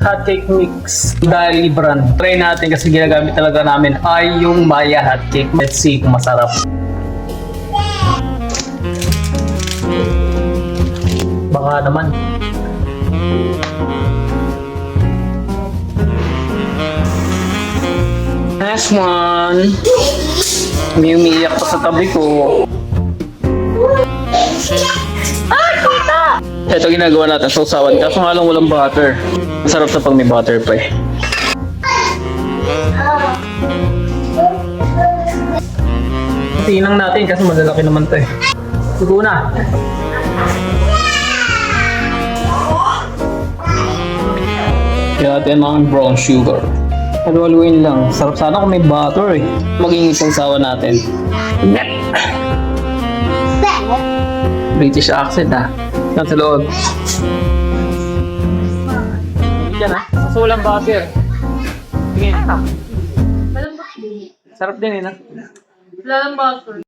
Hot cake mix dahil brand. Try natin kasi ginagamit talaga namin ay yung Maya hot cake. Let's see kung masarap. Baka naman. Next one. May umiiyak pa sa tabi ko. Ito ginagawa natin, sausawan. Kaso nga lang walang butter. Masarap sa pag may butter pa eh. Tinang natin kasi malalaki naman to eh. Sigo na. Kaya natin mga brown sugar. Haluhaluin lang. Sarap sana kung may butter eh. Maging sausawan natin. British accent ah. Yan sa loob. Yan ah. Kaso walang butter. Tingin. Sarap din eh na. Wala lang butter.